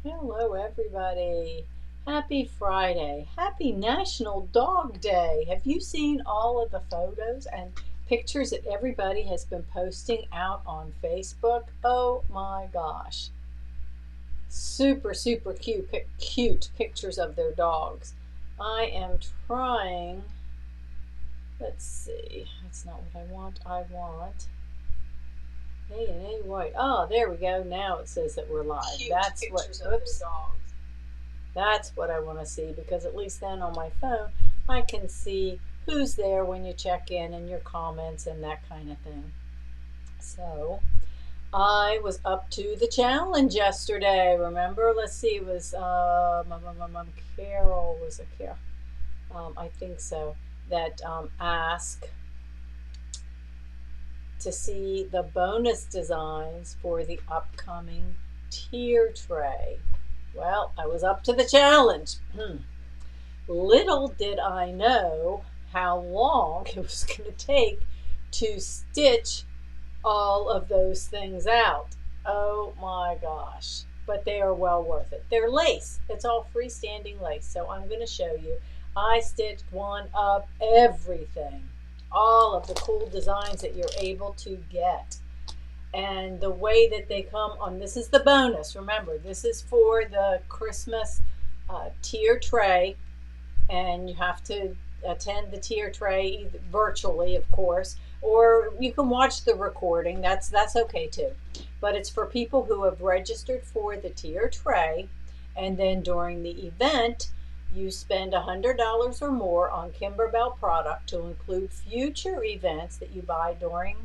Hello, everybody. Happy Friday. Happy National Dog Day. Have you seen all of the photos and pictures that everybody has been posting out on Facebook? Oh my gosh. Super, super cute pictures of their dogs. I am trying. Let's see. That's not what I want. I want A&A White. Oh, there we go. Now it says that we're live. That's what. Oops. That's what I want to see because at least then on my phone I can see who's there when you check in and your comments and that kind of thing. So I was up to the challenge yesterday. Remember? Let's see. It was Carol. Was it Carol? I think so. That asked to see the bonus designs for the upcoming tier tray. Well, I was up to the challenge. Little did I know how long it was going to take to stitch all of those things out. Oh my gosh. But they are well worth it. They're lace. It's all freestanding lace. So I'm going to show you. I stitched one of everything. All of the cool designs that you're able to get. And the way that they come on, this is the bonus. Remember, this is for the Christmas tier tray, and you have to attend the tier tray virtually, of course, or you can watch the recording. That's okay too. But it's for people who have registered for the tier tray, and then during the event, you spend $100 or more on Kimberbell product to include future events that you buy during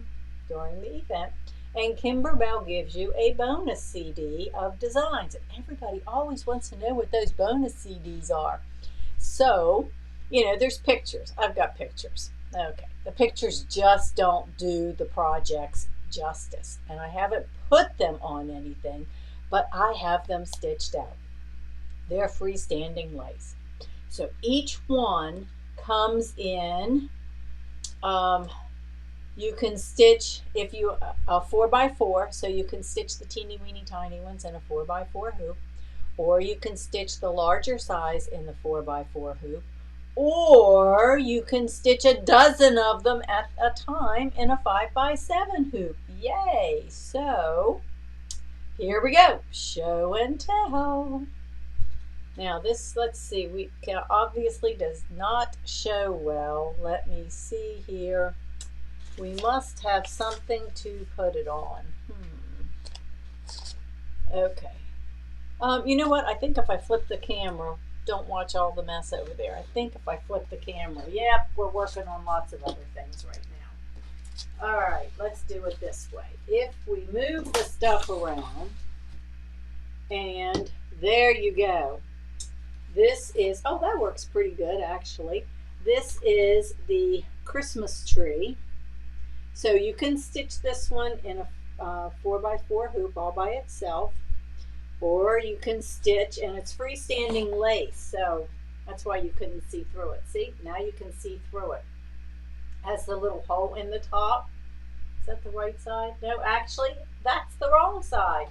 the event. And Kimberbell gives you a bonus CD of designs. And everybody always wants to know what those bonus CDs are. So, there's pictures. I've got pictures. Okay. The pictures just don't do the projects justice. And I haven't put them on anything, but I have them stitched out. They're freestanding lace. So each one comes in, you can stitch, if you, a 4x4, so you can stitch the teeny weeny tiny ones in a 4x4 hoop, or you can stitch the larger size in the 4x4 hoop, or you can stitch a dozen of them at a time in a 5x7 hoop. Yay! So here we go, show and tell. Now this, let's see, we obviously does not show well. Let me see here. We must have something to put it on. Okay. You know what? I think if I flip the camera, don't watch all the mess over there. I think if I flip the camera, yep, we're working on lots of other things right now. All right, let's do it this way. If we move the stuff around, and there you go. This is, oh, that works pretty good actually. This is the Christmas tree. So you can stitch this one in a 4x4 hoop all by itself, or you can stitch, and it's freestanding lace, so that's why you couldn't see through it. See, now you can see through it. Has the little hole in the top. Is that the right side? No, actually, that's the wrong side.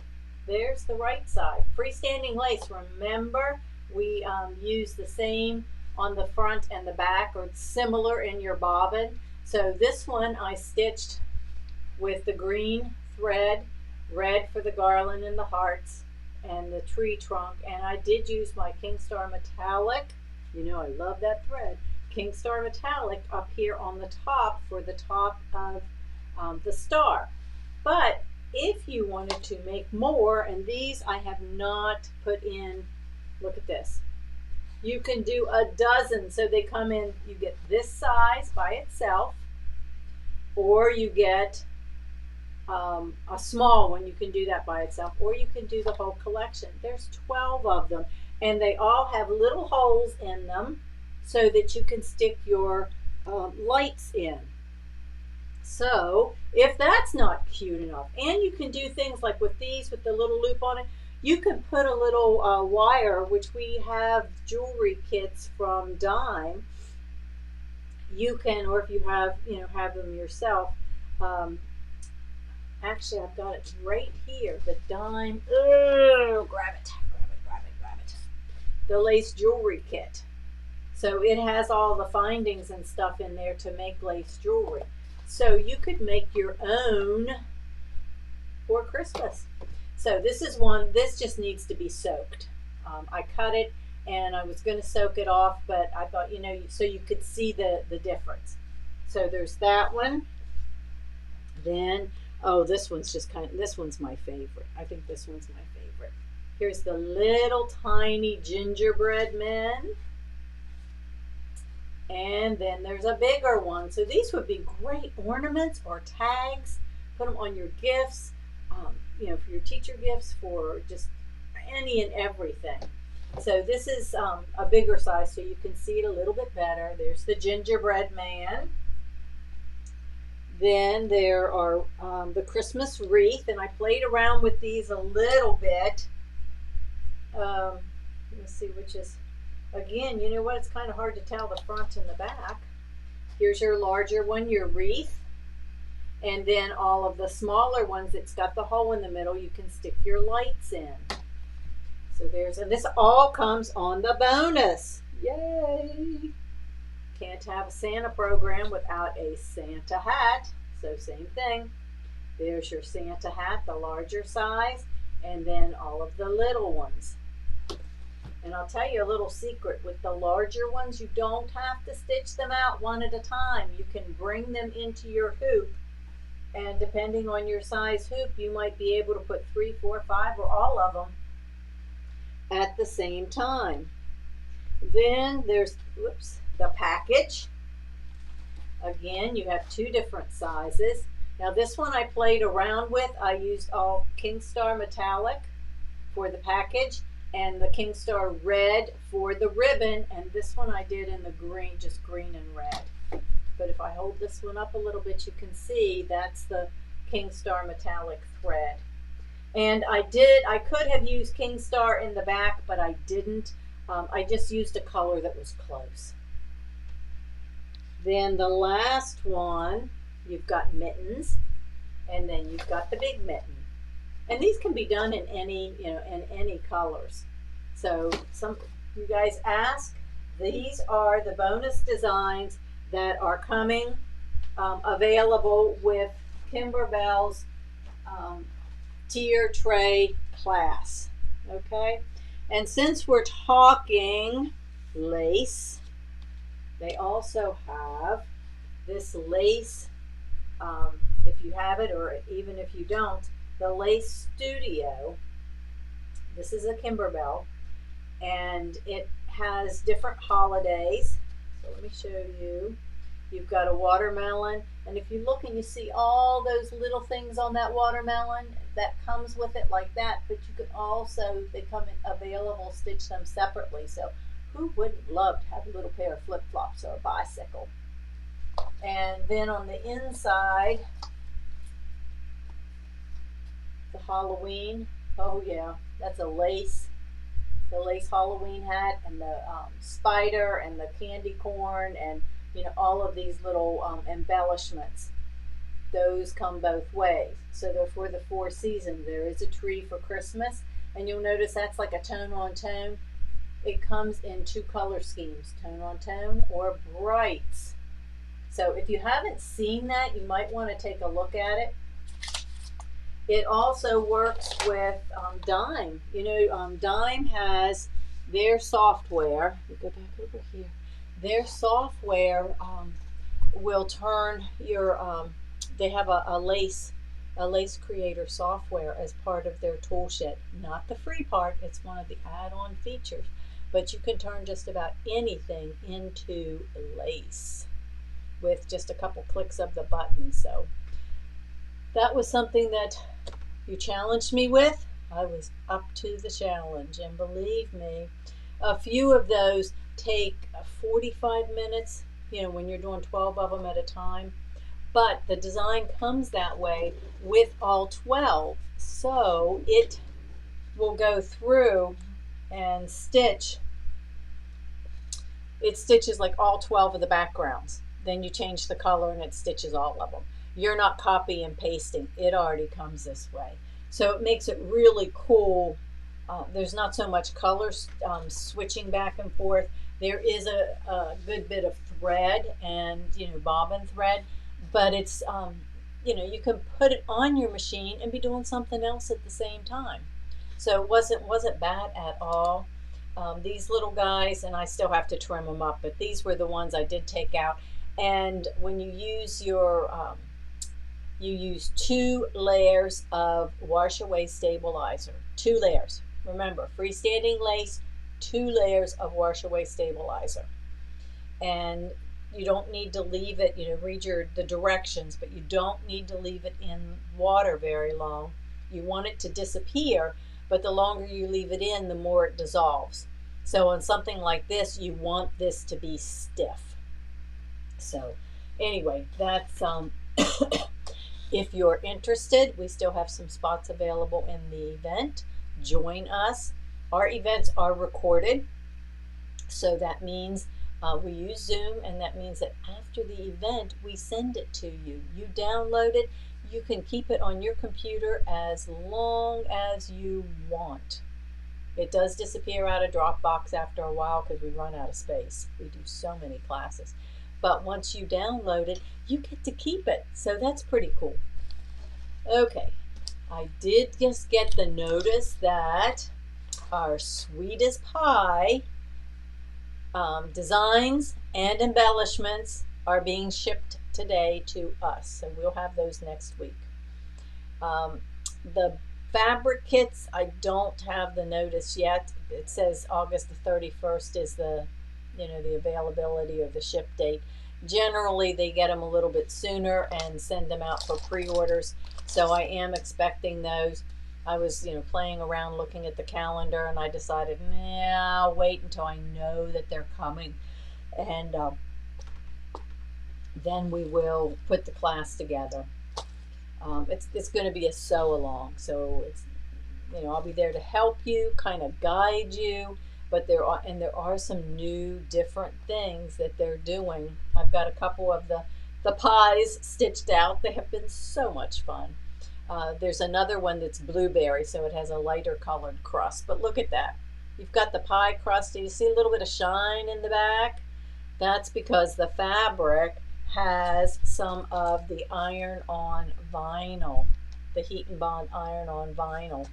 There's the right side. Freestanding lace, remember, we use the same on the front and the back, or it's similar in your bobbin. So this one I stitched with the green thread, red for the garland and the hearts and the tree trunk, and I did use my King Star Metallic. You know I love that thread. King Star Metallic up here on the top for the top of the star. But if you wanted to make more, and these I have not put in, look at this. You can do a dozen, so they come in, you get this size by itself, or you get a small one, you can do that by itself, or you can do the whole collection. There's 12 of them, and they all have little holes in them so that you can stick your lights in. So if that's not cute enough, and you can do things like with these with the little loop on it, you can put a little wire, which we have jewelry kits from Dime. You can, or if you have, have them yourself. Actually, I've got it right here. The Dime. Oh, grab it. the lace jewelry kit. So it has all the findings and stuff in there to make lace jewelry. So you could make your own for Christmas. So this is one, this just needs to be soaked. I cut it and I was going to soak it off, but I thought, you know, so you could see the difference. So there's that one. Then, oh, this one's just this one's my favorite. I think this one's my favorite. Here's the little tiny gingerbread men. And then there's a bigger one. So these would be great ornaments or tags. Put them on your gifts, you know, for your teacher gifts, for just any and everything. So this is a bigger size so you can see it a little bit better. There's the gingerbread man. Then there are the Christmas wreath, and I played around with these a little bit. Let's see which is, again, you know what, it's kind of hard to tell the front and the back. Here's your larger one, your wreath. And then all of the smaller ones, it's got the hole in the middle, you can stick your lights in. So there's, and this all comes on the bonus. Yay! Can't have a Santa program without a Santa hat. So same thing. There's your Santa hat, the larger size, and then all of the little ones. And I'll tell you a little secret. With the larger ones, you don't have to stitch them out one at a time. You can bring them into your hoop, and depending on your size hoop, you might be able to put 3, 4, 5, or all of them at the same time. Then there's, whoops, the package. Again, you have 2 different sizes. Now this one I played around with. I used all Kingstar metallic for the package and the Kingstar red for the ribbon, and this one I did in the green, just green and red. But if I hold this one up a little bit, you can see that's the Kingstar metallic thread. And I could have used Kingstar in the back, but I didn't. I just used a color that was close. Then the last one, you've got mittens, and then you've got the big mitten. And these can be done in any, you know, in any colors. So you guys ask, these are the bonus designs that are coming available with Kimberbell's tier tray class. Okay, and since we're talking lace, they also have this lace, if you have it or even if you don't, the Lace Studio. This is a Kimberbell, and it has different holidays. So let me show you. You've got a watermelon, and if you look and you see all those little things on that watermelon, that comes with it like that, but you can also, they come in available, stitch them separately. So who wouldn't love to have a little pair of flip-flops or a bicycle? And then on the inside, the Halloween, oh yeah, that's a lace, the lace Halloween hat, and the spider and the candy corn, and you know, all of these little embellishments. Those come both ways. So they're for the 4 seasons. There is a tree for Christmas, and you'll notice that's like a tone on tone. It comes in 2 color schemes, tone on tone or brights. So if you haven't seen that, you might want to take a look at it. It also works with Dime. You know, Dime has their software. We go back over here. Their software will turn your, they have a lace creator software as part of their tool shed. Not the free part, it's one of the add-on features. But you can turn just about anything into lace with just a couple clicks of the button. So that was something that you challenged me with. I was up to the challenge, and believe me, a few of those take 45 minutes, you know, when you're doing 12 of them at a time. But the design comes that way with all 12, so it will go through and stitch. It stitches like all 12 of the backgrounds. Then you change the color and it stitches all of them. You're not copy and pasting. It already comes this way. So it makes it really cool There's not so much color switching back and forth. There is a good bit of thread and bobbin thread, but it's you can put it on your machine and be doing something else at the same time. So it wasn't bad at all. These little guys, and I still have to trim them up, but these were the ones I did take out. And when you use you use 2 layers of wash away stabilizer. 2 layers. Remember, freestanding lace, 2 layers of wash away stabilizer. And you don't need to leave it, read the directions, but you don't need to leave it in water very long. You want it to disappear, but the longer you leave it in, the more it dissolves. So on something like this, you want this to be stiff. So anyway, that's if you're interested, we still have some spots available in the event. Join us. Our events are recorded, so that means we use Zoom, and that means that after the event, we send it to you. You download it. You can keep it on your computer as long as you want. It does disappear out of Dropbox after a while because we run out of space. We do so many classes. But once you download it, you get to keep it. So that's pretty cool. Okay, I did just get the notice that our Sweetest Pie designs and embellishments are being shipped today to us. So we'll have those next week. The fabric kits, I don't have the notice yet. It says August the 31st is the availability or the ship date. Generally, they get them a little bit sooner and send them out for pre-orders. So I am expecting those. I was, playing around looking at the calendar, and I decided, nah, I'll wait until I know that they're coming. And then we will put the class together. It's going to be a sew-along. So it's, I'll be there to help you, kind of guide you. But there are some new different things that they're doing. I've got a couple of the pies stitched out. They have been so much fun. There's another one that's blueberry, so it has a lighter colored crust. But look at that. You've got the pie crust. Do you see a little bit of shine in the back? That's because the fabric has some of the iron-on vinyl, the Heat and Bond iron-on vinyl.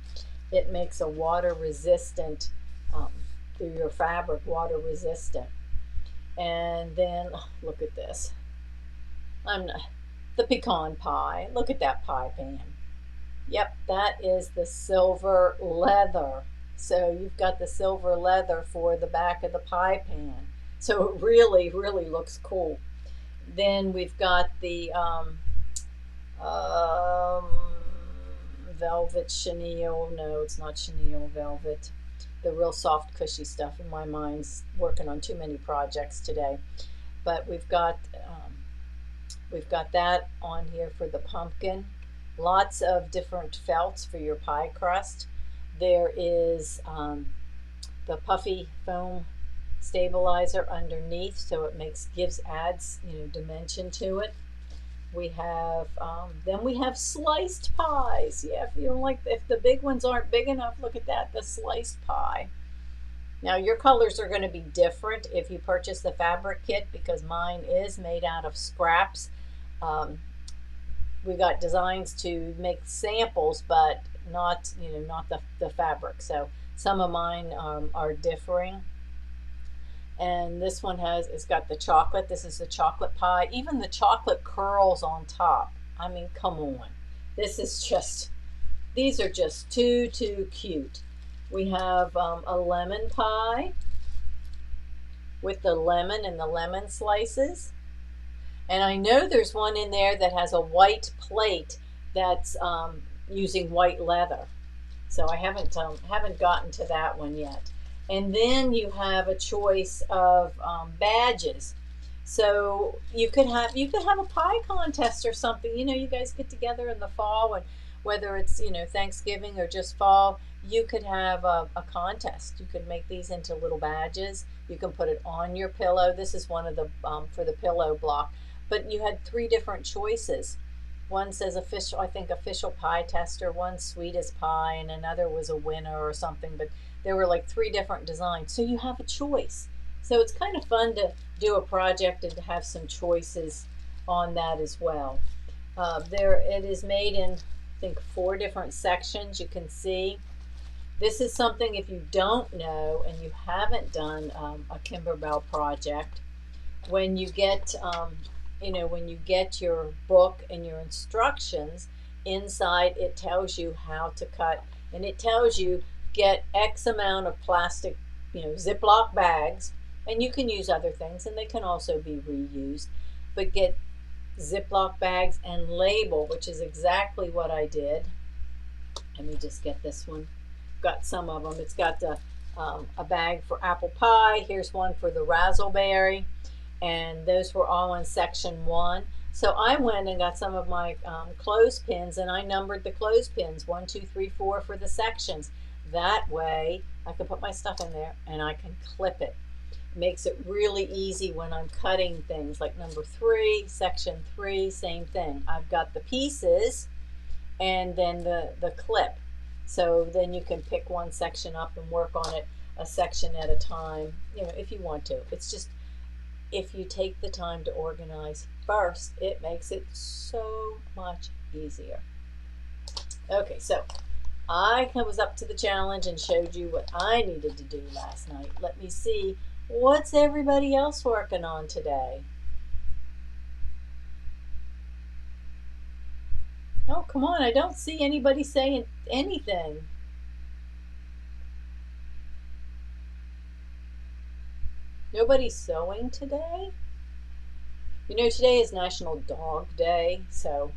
It makes a water-resistant through your fabric, water resistant. And then look at this. The pecan pie. Look at that pie pan. Yep, that is the silver leather. So you've got the silver leather for the back of the pie pan. So it really, really looks cool. Then we've got the velvet chenille. No, it's not chenille, velvet. The real soft, cushy stuff. And my mind's working on too many projects today. But we've got that on here for the pumpkin. Lots of different felts for your pie crust. There is the puffy foam stabilizer underneath, so it adds dimension to it. We have then we have sliced pies. Yeah, if the big ones aren't big enough, look at that, the sliced pie. Now your colors are going to be different if you purchase the fabric kit, because mine is made out of scraps. We got designs to make samples, but not the fabric. So some of mine are differing. And this one it's got the chocolate. This is the chocolate pie. Even the chocolate curls on top. I mean, come on. These are just too cute. We have a lemon pie with the lemon and the lemon slices. And I know there's one in there that has a white plate that's using white leather. So I haven't gotten to that one yet. And then you have a choice of badges. So you could have a pie contest or something. You guys get together in the fall, and whether it's Thanksgiving or just fall, you could have a contest. You could make these into little badges. You can put it on your pillow. This is one of the for the pillow block. But you had 3 different choices. One says official, I think official pie tester, one Sweetest Pie, and another was a winner or something. But there were like 3 different designs. So you have a choice. So it's kind of fun to do a project and to have some choices on that as well. There it is made in, I think, 4 different sections. You can see this is something, if you don't know and you haven't done a Kimberbell project, when you get when you get your book and your instructions, inside it tells you how to cut, and it tells you get X amount of plastic, Ziploc bags, and you can use other things and they can also be reused, but get Ziploc bags and label, which is exactly what I did. Let me just get this one. Got some of them. It's got a bag for apple pie. Here's one for the razzleberry, and those were all in section 1. So I went and got some of my clothespins, and I numbered the clothespins 1, 2, 3, 4 for the sections. That way I can put my stuff in there and I can clip it. Makes it really easy when I'm cutting things like number 3, section 3, same thing. I've got the pieces and then the clip. So then you can pick one section up and work on it a section at a time, if you want to. It's just, if you take the time to organize first, it makes it so much easier. Okay, so I was up to the challenge and showed you what I needed to do last night. Let me see, what's everybody else working on today? Oh, come on, I don't see anybody saying anything. Nobody's sewing today? Today is National Dog Day, so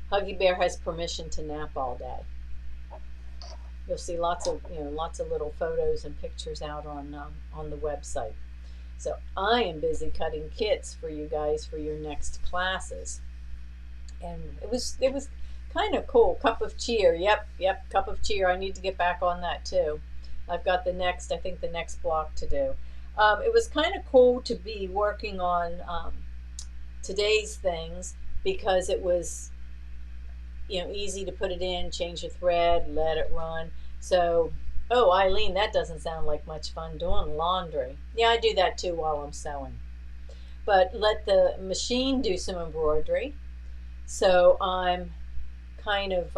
Huggy Bear has permission to nap all day. You'll see lots of little photos and pictures out on the website. So I am busy cutting kits for you guys for your next classes, and it was kind of cool. Cup of cheer. Yep, cup of cheer. I need to get back on that too. I've got the next block to do. It was kind of cool to be working on today's things, because it was easy to put it in, change the thread, let it run. So, oh, Eileen, that doesn't sound like much fun, doing laundry. Yeah, I do that too while I'm sewing. But let the machine do some embroidery. So I'm kind of,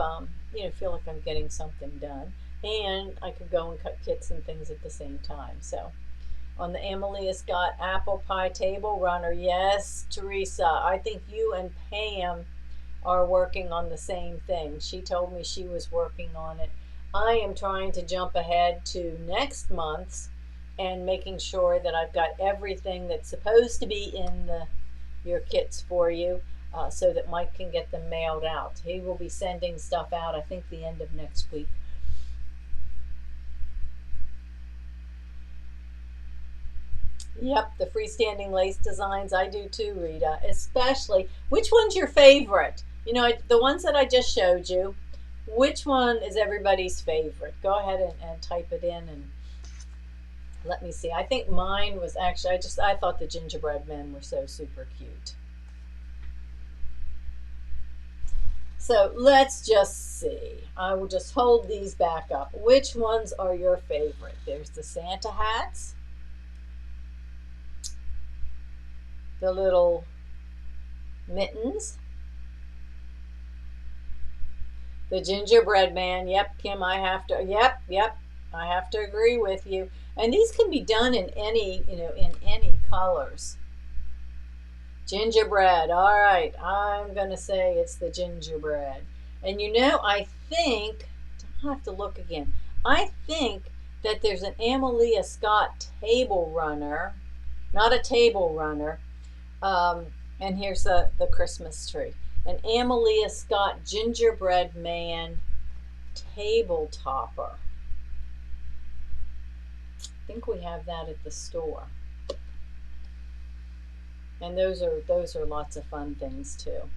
feel like I'm getting something done. And I could go and cut kits and things at the same time. So on the Amalia Scott apple pie table runner, yes, Teresa, I think you and Pam are working on the same thing. She told me she was working on it. I am trying to jump ahead to next month's and making sure that I've got everything that's supposed to be in your kits for you, so that Mike can get them mailed out. He will be sending stuff out, I think, the end of next week. Yep, the freestanding lace designs, I do too, Rita. Especially, which one's your favorite? The ones that I just showed you, which one is everybody's favorite? Go ahead and type it in and let me see. I think mine was actually, I thought the gingerbread men were so super cute. So let's just see. I will just hold these back up. Which ones are your favorite? There's the Santa hats, the little mittens, the gingerbread man. Yep, Kim, I have to agree with you. And these can be done in any colors. Gingerbread. All right, I'm going to say it's the gingerbread. And I think, I'll have to look again. I think that there's an Amalia Scott table runner, not a table runner. And here's the Christmas tree. An Amalia Scott gingerbread man table topper. I think we have that at the store. And those are lots of fun things too.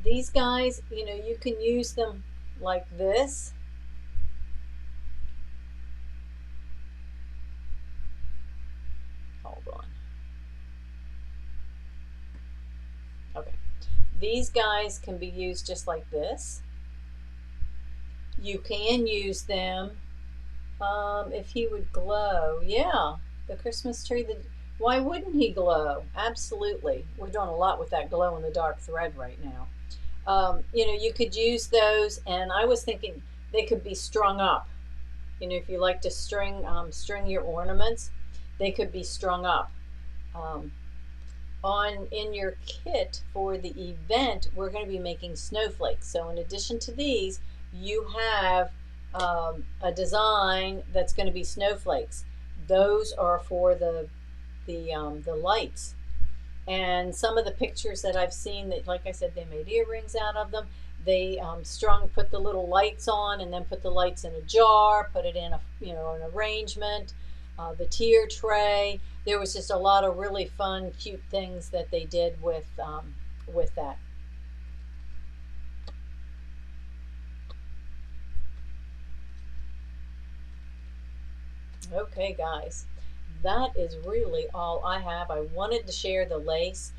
These guys, you can use them like this. Hold on. Okay. These guys can be used just like this. You can use them if he would glow. Yeah, the Christmas tree. Why wouldn't he glow? Absolutely. We're doing a lot with that glow in the dark thread right now. You could use those, and I was thinking they could be strung up. If you like to string your ornaments, they could be strung up. Um, in your kit for the event, we're going to be making snowflakes. So in addition to these, you have a design that's going to be snowflakes. Those are for the lights. And some of the pictures that I've seen, that, like I said, they made earrings out of them. They put the little lights on, and then put the lights in a jar, put it in an arrangement. The tier tray. There was just a lot of really fun, cute things that they did with that. Okay, guys, that is really all I have. I wanted to share the lace.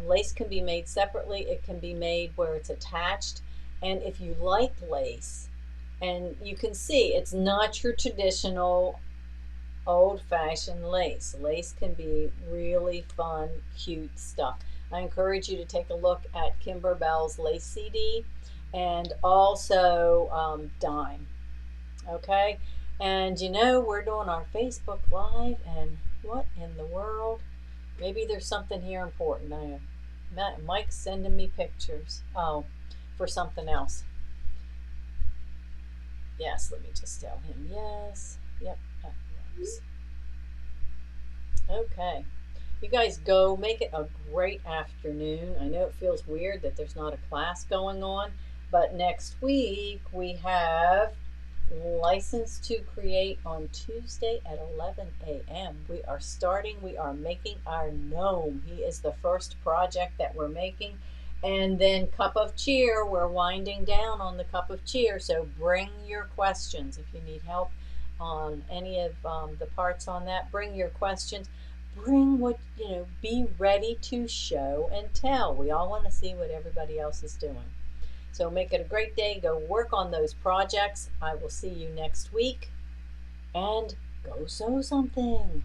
Lace can be made separately. It can be made where it's attached. And if you like lace, and you can see it's not your traditional old-fashioned lace. Lace can be really fun, cute stuff. I encourage you to take a look at Kimber Bell's Lace CD, and also Dime. Okay? And we're doing our Facebook Live, and what in the world? Maybe there's something here important. Mike's sending me pictures. Oh, for something else. Yes, let me just tell him yes. Yep, that works. Okay. You guys go make it a great afternoon. I know it feels weird that there's not a class going on, but next week we have License to Create on Tuesday at 11 a.m. We are making our gnome. He is the first project that we're making. And then Cup of Cheer, we're winding down on the Cup of Cheer. So bring your questions if you need help on any of the parts on that. Bring your questions. Bring be ready to show and tell. We all want to see what everybody else is doing. So make it a great day. Go work on those projects. I will see you next week. And go sew something.